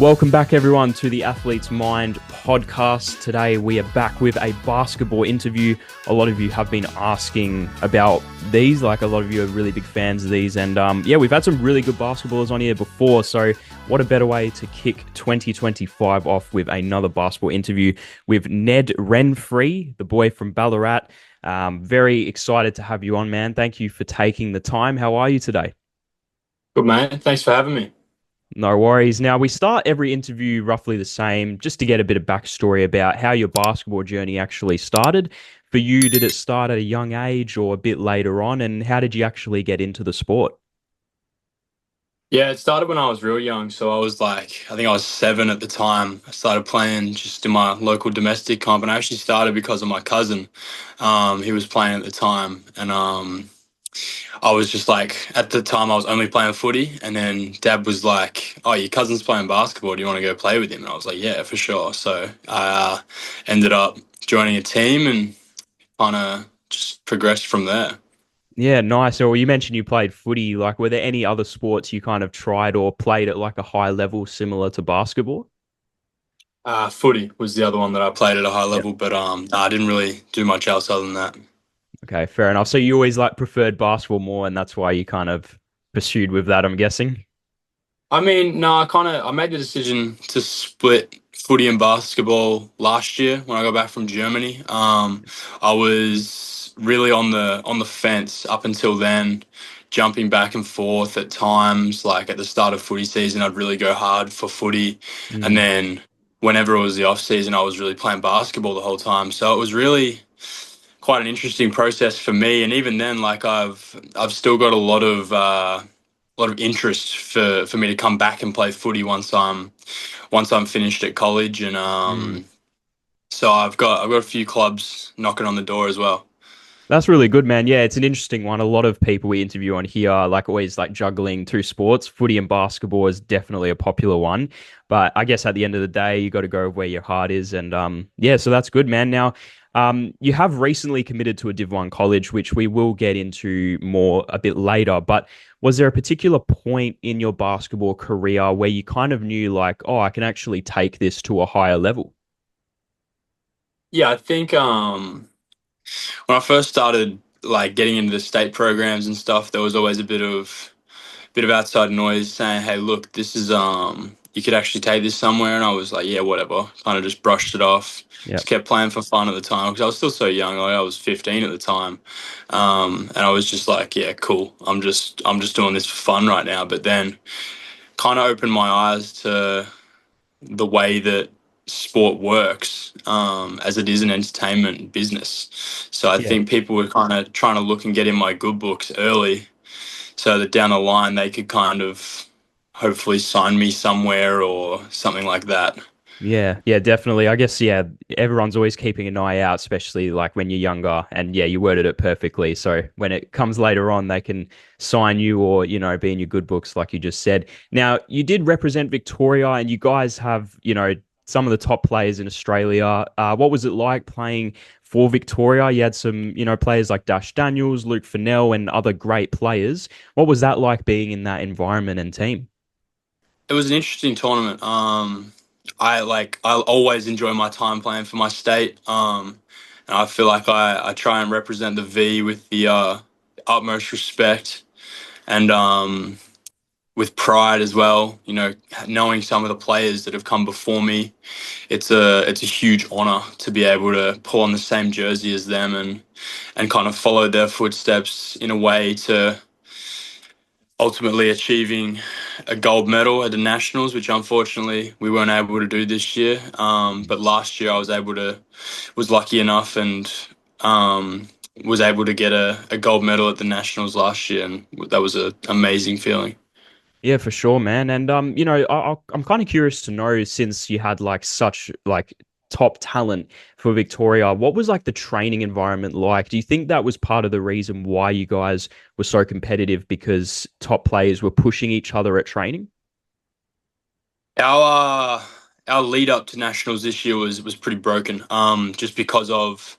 Welcome back, everyone, to the Athlete's Mind podcast. Today, we are back with a basketball interview. A lot of you have been asking about these, like a lot of you are really big fans of these. And we've had some really good basketballers on here before. So what a better way to kick 2025 off with another basketball interview with Ned Renfree, the boy from Ballarat. Very excited to have you on, man. Thank you for taking the time. How are you today? Good, mate. Thanks for having me. No worries. Now, we start every interview roughly the same, just to get a bit of backstory about how your basketball journey actually started. For you, did it start at a young age or a bit later on? And how did you actually get into the sport? Yeah, it started when I was real young. So I was I think I was 7 at the time. I started playing just in my local domestic comp, and I actually started because of my cousin. He was playing at the time, and I was just at the time, I was only playing footy, and then Dad was like, "Oh, your cousin's playing basketball. Do you want to go play with him?" And I was like, "Yeah, for sure." So I ended up joining a team and kind of just progressed from there. Yeah, nice. So you mentioned you played footy. Like, were there any other sports you kind of tried or played at like a high level similar to basketball? Footy was the other one that I played at a high Yep. level, but I didn't really do much else other than that. Okay, fair enough. So you always like preferred basketball more, and that's why you kind of pursued with that, I'm guessing. I mean, no, I made the decision to split footy and basketball last year when I got back from Germany. I was really on the fence up until then, jumping back and forth at times. Like at the start of footy season, I'd really go hard for footy, and Mm, then whenever it was the off season, I was really playing basketball the whole time. So it was really quite an interesting process for me. And even then, I've still got a lot of interest for me to come back and play footy once I'm finished at college. And mm. so I've got a few clubs knocking on the door as well. That's really good, man. Yeah, it's an interesting one. A lot of people we interview on here are like always like juggling two sports. Footy and basketball is definitely a popular one. But I guess at the end of the day, you got to go where your heart is. And yeah, so that's good, man. Now, you have recently committed to a Div 1 college, which we will get into more a bit later. But was there a particular point in your basketball career where you kind of knew like, oh, I can actually take this to a higher level? Yeah, I think when I first started getting into the state programs and stuff, there was always a bit of outside noise saying, "Hey, look, this is you could actually take this somewhere." And I was like, "Yeah, whatever." Kind of just brushed it off. Yeah. Just kept playing for fun at the time because I was still so young. Like I was 15 at the time, and I was just like, "Yeah, cool. I'm just doing this for fun right now." But then, kind of opened my eyes to the way that sport works as it is an entertainment business. So I Yeah. think people were kind of trying to look and get in my good books early so that down the line they could kind of hopefully sign me somewhere or something like that. Yeah, yeah, definitely. I guess, yeah, everyone's always keeping an eye out, especially like when you're younger. And yeah, you worded it perfectly. So when it comes later on, they can sign you or, be in your good books, like you just said. Now, you did represent Victoria and you guys have, some of the top players in Australia. What was it like playing for Victoria? You had some, players like Dash Daniels, Luke Fennell, and other great players. What was that like being in that environment and team? It was an interesting tournament. I always enjoy my time playing for my state. And I feel like I try and represent the V with the utmost respect and with pride as well. You know, knowing some of the players that have come before me, it's a huge honor to be able to pull on the same jersey as them and kind of follow their footsteps in a way to ultimately achieving a gold medal at the nationals, which unfortunately we weren't able to do this year. But last year I was lucky enough and um, was able to get a gold medal at the nationals last year, and that was an amazing feeling. Yeah, for sure, man. And I'm kind of curious to know since you had like such like top talent for Victoria, what was like the training environment like? Do you think that was part of the reason why you guys were so competitive because top players were pushing each other at training? Our our lead up to nationals this year was pretty broken. Just because of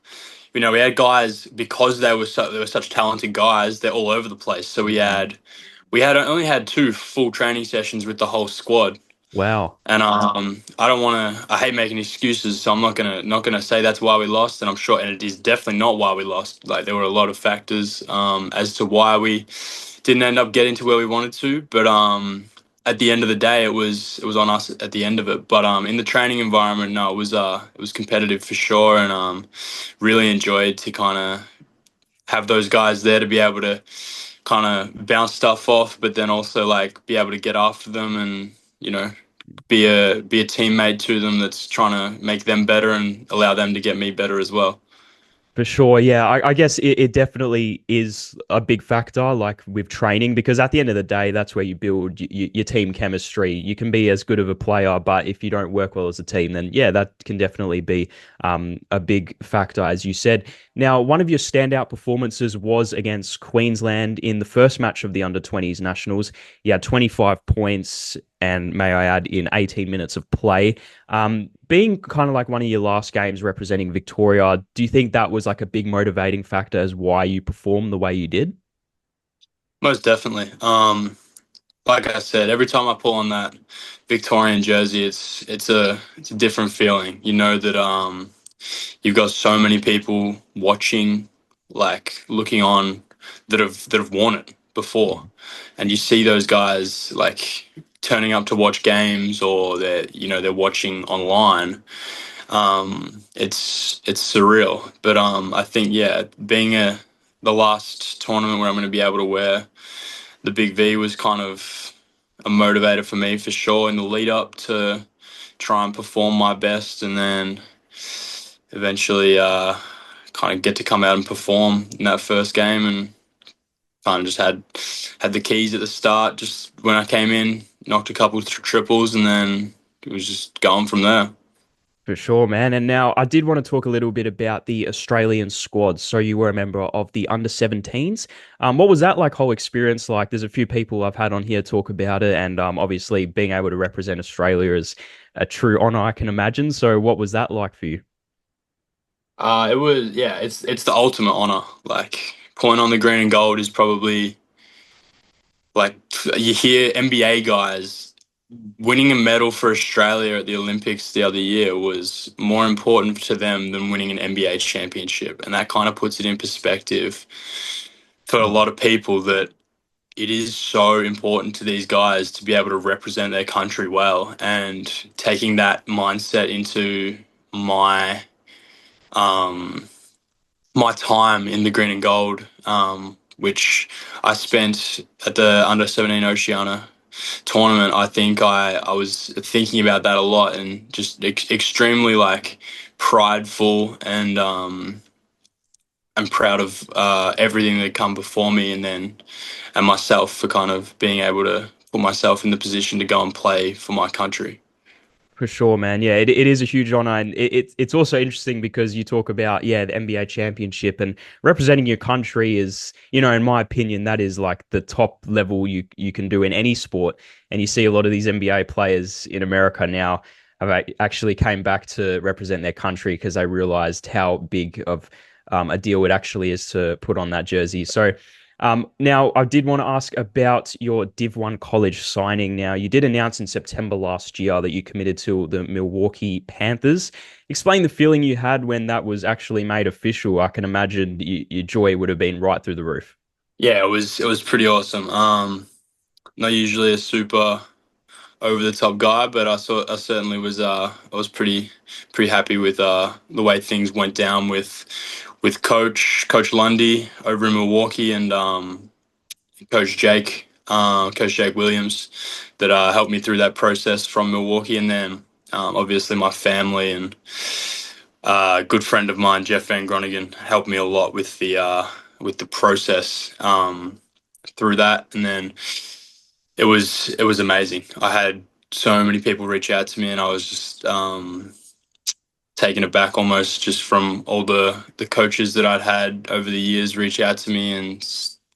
we had guys because they were such talented guys. They're all over the place. So Mm, we had only had two full training sessions with the whole squad. Wow. And I don't want to. I hate making excuses, so I'm not gonna say that's why we lost. And I'm sure, and it is definitely not why we lost. Like there were a lot of factors as to why we didn't end up getting to where we wanted to. But at the end of the day, it was on us at the end of it. But in the training environment, no, it was competitive for sure, and really enjoyed to kind of have those guys there to be able to kind of bounce stuff off, but then also like be able to get after them and be a teammate to them that's trying to make them better and allow them to get me better as well. For sure, yeah. I guess it definitely is a big factor, like with training, because at the end of the day, that's where you build your team chemistry. You can be as good of a player, but if you don't work well as a team, then yeah, that can definitely be a big factor, as you said. Now, one of your standout performances was against Queensland in the first match of the under 20s nationals. You had 25 points, and may I add, in 18 minutes of play. Being kind of like one of your last games representing Victoria, do you think that was like a big motivating factor as why you performed the way you did? Most definitely. Like I said, every time I pull on that Victorian jersey, it's a different feeling. You know that you've got so many people watching, like looking on, that have worn it before, and you see those guys like turning up to watch games, or they're watching online. It's surreal, but I think yeah, being the last tournament where I'm going to be able to wear the big V was kind of a motivator for me for sure in the lead up to try and perform my best, and then eventually kind of get to come out and perform in that first game, and kind of just had the keys at the start. Just when I came in, knocked a couple triples, and then it was just going from there. For sure, man. And now I did want to talk a little bit about the Australian squad. So you were a member of the under 17s. What was that like whole experience like? There's a few people I've had on here talk about it, and obviously being able to represent Australia is a true honor, I can imagine. So what was that like for you? It was yeah, it's the ultimate honor. Like pulling on the green and gold is probably like you hear NBA guys winning a medal for Australia at the Olympics the other year was more important to them than winning an NBA championship, and that kind of puts it in perspective for a lot of people that it is so important to these guys to be able to represent their country well, and taking that mindset into my um, my time in the green and gold, which I spent at the under 17 Oceania tournament. I think I was thinking about that a lot, and just extremely like prideful and proud of everything that come before me, and myself for kind of being able to put myself in the position to go and play for my country. For sure, man. Yeah, it is a huge honor, and it's also interesting because you talk about the NBA championship and representing your country is, in my opinion, that is like the top level you can do in any sport. And you see a lot of these NBA players in America now have actually came back to represent their country because they realized how big of a deal it actually is to put on that jersey. So now, I did want to ask about your Div 1 college signing. Now, you did announce in September last year that you committed to the Milwaukee Panthers. Explain the feeling you had when that was actually made official. I can imagine your joy would have been right through the roof. Yeah, it was pretty awesome. Not usually a super over the top guy, but I certainly was I was pretty happy with the way things went down with Coach Lundy over in Milwaukee, and Coach Jake Williams, that helped me through that process from Milwaukee, and then obviously my family and a good friend of mine, Jeff Van Groningen, helped me a lot with the process through that, and then it was amazing. I had so many people reach out to me, and I was just taken aback almost just from all the coaches that I'd had over the years reach out to me and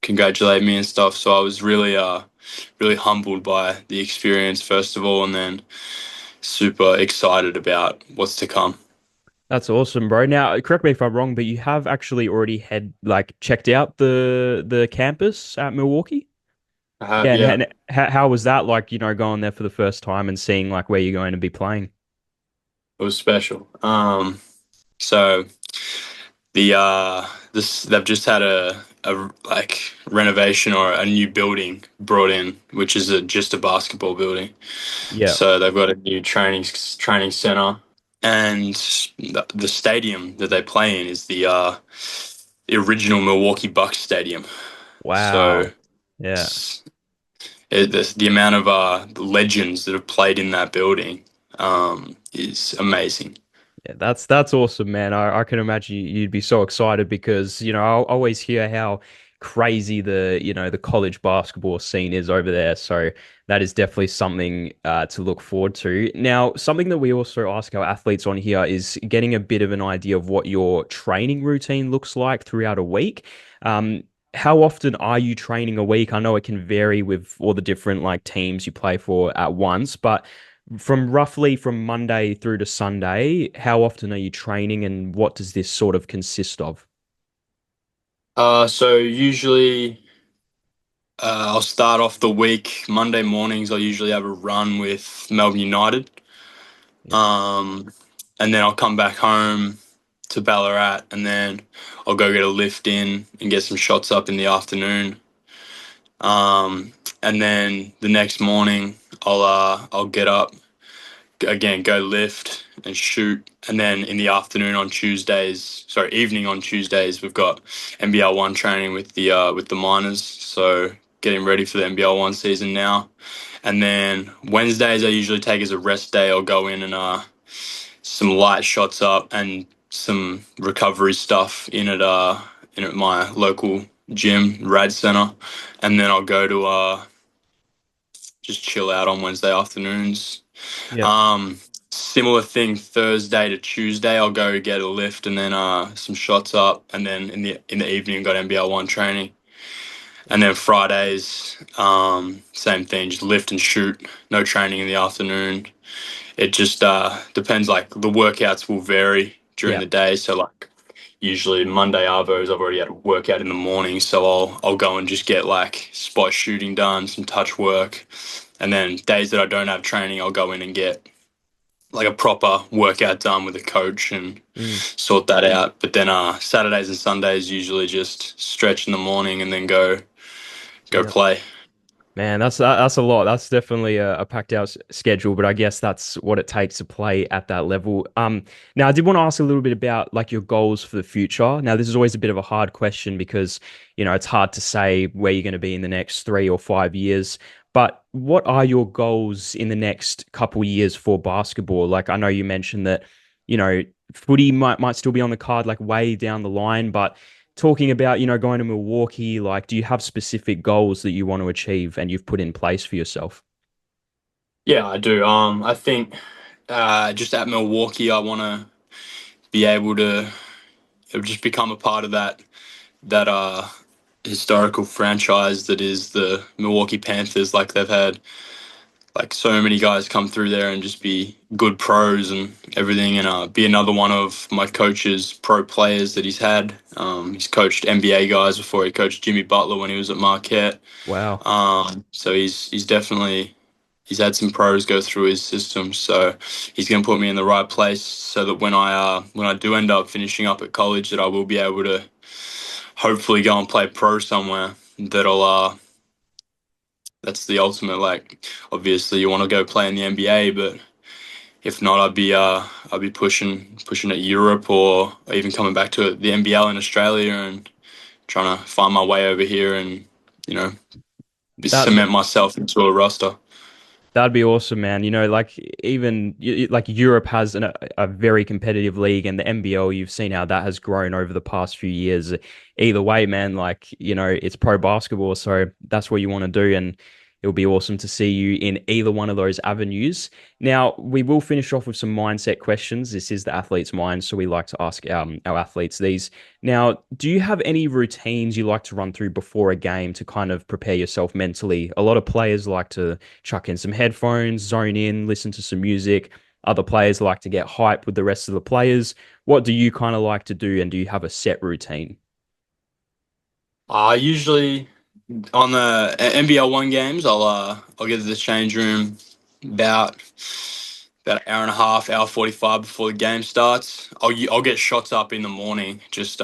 congratulate me and stuff. So I was really humbled by the experience first of all, and then super excited about what's to come. That's awesome, bro. Now, correct me if I'm wrong, but you have actually already had like checked out the campus at Milwaukee? I have, Yeah, yeah. and how was that like, going there for the first time and seeing like where you're going to be playing? It was special. So the this they've just had a like renovation or a new building brought in, which is just a basketball building. Yeah. So they've got a new training center, and the stadium that they play in is the original Milwaukee Bucks stadium. So Wow. Yeah. it's, the amount of legends that have played in that building is amazing. Yeah, that's awesome, man. I can imagine you'd be so excited because, I always hear how crazy the college basketball scene is over there. So that is definitely something to look forward to. Now, something that we also ask our athletes on here is getting a bit of an idea of what your training routine looks like throughout a week. Um, how often are you training a week? I know it can vary with all the different like teams you play for at once, but from Monday through to Sunday, how often are you training and what does this sort of consist of? So usually I'll start off the week Monday mornings. I usually have a run with Melbourne United, Yeah. um, and then I'll come back home to Ballarat, and then I'll go get a lift in and get some shots up in the afternoon. Um, and then the next morning I'll get up again, go lift and shoot, and then in the afternoon on Tuesdays, sorry, evening on Tuesdays, we've got NBL one training with the minors, so getting ready for the NBL one season now. And then Wednesdays I usually take as a rest day. I'll go in and some light shots up and some recovery stuff in at my local gym, Rad Center, and then I'll go to just chill out on Wednesday afternoons. Yeah. um, Similar thing Thursday to Tuesday. I'll go get a lift and then some shots up, and then in the evening got NBL one training, and then Fridays same thing, just lift and shoot. No training in the afternoon. It just depends. Like the workouts will vary during Yeah. the day. So like usually Monday arvos, I've already had a workout in the morning, so I'll go and just get like spot shooting done, some touch work, and then days that I don't have training, I'll go in and get like a proper workout done with a coach and Mm. sort that out. But then Saturdays and Sundays usually just stretch in the morning and then go Yeah. play. Man, that's a lot. That's definitely a packed out schedule, but I guess that's what it takes to play at that level. Now I did want to ask a little bit about like your goals for the future. Now, this is always a bit of a hard question because, it's hard to say where you're going to be in the next 3 or 5 years. But what are your goals in the next couple years for basketball? Like I know you mentioned that, you know, footy might still be on the card like way down the line, but talking about, going to Milwaukee, like, do you have specific goals that you want to achieve and you've put in place for yourself? Yeah, I do. I think just at Milwaukee, I want to be able to just become a part of that historical franchise that is the Milwaukee Panthers. Like they've had like so many guys come through there and just be good pros and everything, and be another one of my coach's pro players that he's had. He's coached NBA guys before. He coached Jimmy Butler when he was at Marquette. Wow. So he's definitely he's had some pros go through his system. So he's going to put me in the right place so that when I do end up finishing up at college, that I will be able to hopefully go and play pro somewhere. That'll That's the ultimate. Like obviously you want to go play in the NBA, but if not, I'd be pushing at Europe or even coming back to the NBL in Australia and trying to find my way over here and you know That cement myself into a roster. That'd be awesome, man. Like even like Europe has a very competitive league, and the NBL, you've seen how that has grown over the past few years. Either way, man, like, it's pro basketball, so that's what you want to do, and it would be awesome to see you in either one of those avenues. Now, we will finish off with some mindset questions. This is the athlete's mind, so we like to ask our athletes these. Now, do you have any routines you like to run through before a game to kind of prepare yourself mentally? A lot of players like to chuck in some headphones, zone in, listen to some music. Other players like to get hype with the rest of the players. What do you kind of like to do, and do you have a set routine? Usually. On the NBL one games, I'll get to the change room about about an hour and a half, hour 45 before the game starts. I'll get shots up in the morning, just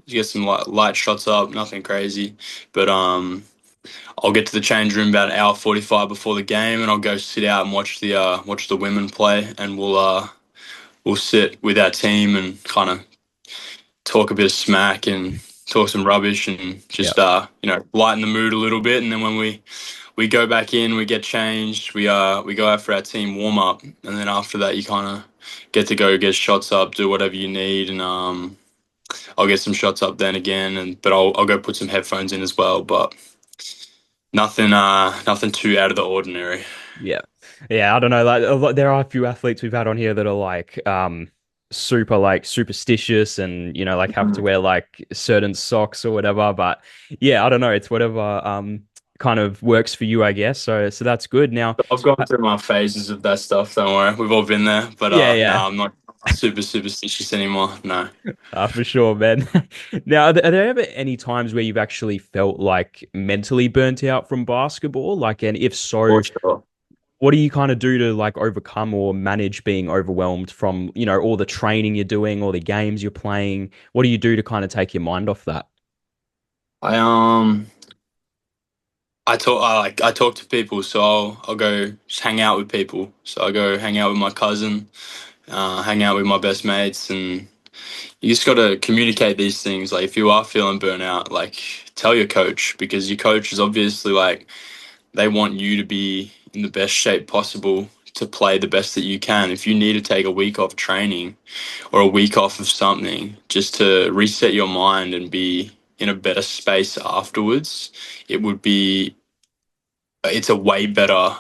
get some light shots up, nothing crazy, but I'll get to the change room about an hour 45 before the game, and I'll go sit out and watch the women play, and we'll sit with our team and kind of talk a bit of smack and talk some rubbish and Yeah. just lighten the mood a little bit. And then when we go back in, we get changed, we go out for our team warm up, and then after that you kind of get to go get shots up, do whatever you need, and I'll get some shots up then again, and but I'll go put some headphones in as well, but nothing too out of the ordinary. Yeah. Yeah, I don't know. Like there are a few athletes we've had on here that are like super like superstitious and like have to wear like certain socks or whatever. But yeah, I don't know. It's whatever kind of works for you, I guess. So that's good. Now, I've gone uh, through my phases of that stuff. Don't worry, we've all been there. But yeah, no, yeah. I'm not super superstitious anymore. No, For sure, man. Now, are there ever any times where you've actually felt like mentally burnt out from basketball? Like, and if so, for sure. what do you kind of do to like overcome or manage being overwhelmed from, all the training you're doing, all the games you're playing? What do you do to kind of take your mind off that? I um I talk to people, so I'll go just hang out with people. So I go hang out with my cousin, hang out with my best mates, and you just got to communicate these things. Like if you are feeling burnout, like tell your coach because your coach is obviously like they want you to be in the best shape possible to play the best that you can. If you need to take a week off training or a week off of something just to reset your mind and be in a better space afterwards, it would be it's a way better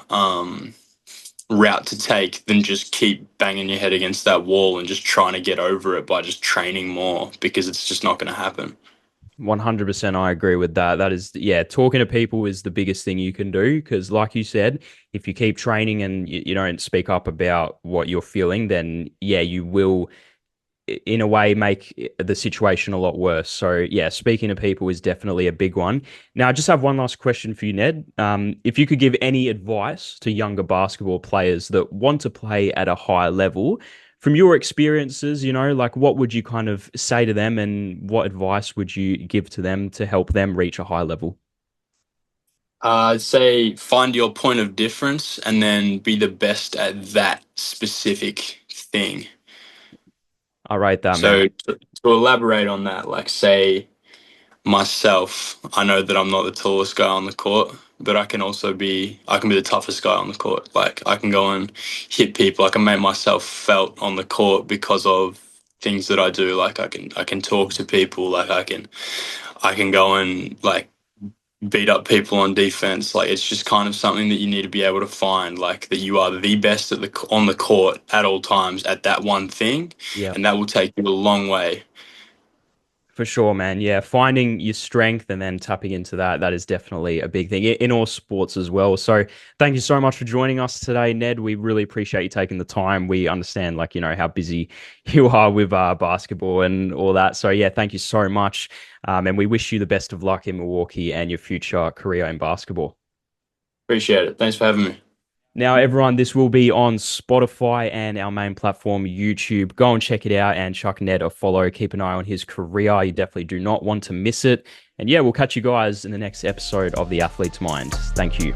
route to take than just keep banging your head against that wall and just trying to get over it by just training more because it's just not going to happen. 100% I agree with that. That is, yeah, talking to people is the biggest thing you can do because, like you said, if you keep training and you don't speak up about what you're feeling, then yeah, you will in a way make the situation a lot worse. So yeah, speaking to people is definitely a big one. Now, I just have one last question for you, Ned. If you could give any advice to younger basketball players that want to play at a higher level, from your experiences, like what would you kind of say to them and what advice would you give to them to help them reach a high level? I'd say find your point of difference and then be the best at that specific thing. I rate that, man. So to elaborate on that, like say myself, I know that I'm not the tallest guy on the court, but I can be the toughest guy on the court. Like I can go and hit people. I can make myself felt on the court because of things that I do. Like I can talk to people. Like I can go and like beat up people on defense. Like it's just kind of something that you need to be able to find. Like that you are the best on the court at all times at that one thing, Yeah. and that will take you a long way. For sure, man. Yeah, finding your strength and then tapping into that, that is definitely a big thing in all sports as well. So thank you so much for joining us today, Ned. We really appreciate you taking the time. We understand, like, how busy you are with basketball and all that. So yeah, thank you so much. And we wish you the best of luck in Milwaukee and your future career in basketball. Appreciate it. Thanks for having me. Now, everyone, this will be on Spotify and our main platform, YouTube. Go and check it out and chuck Ned a follow. Keep an eye on his career. You definitely do not want to miss it. And yeah, we'll catch you guys in the next episode of The Athlete's Mind. Thank you.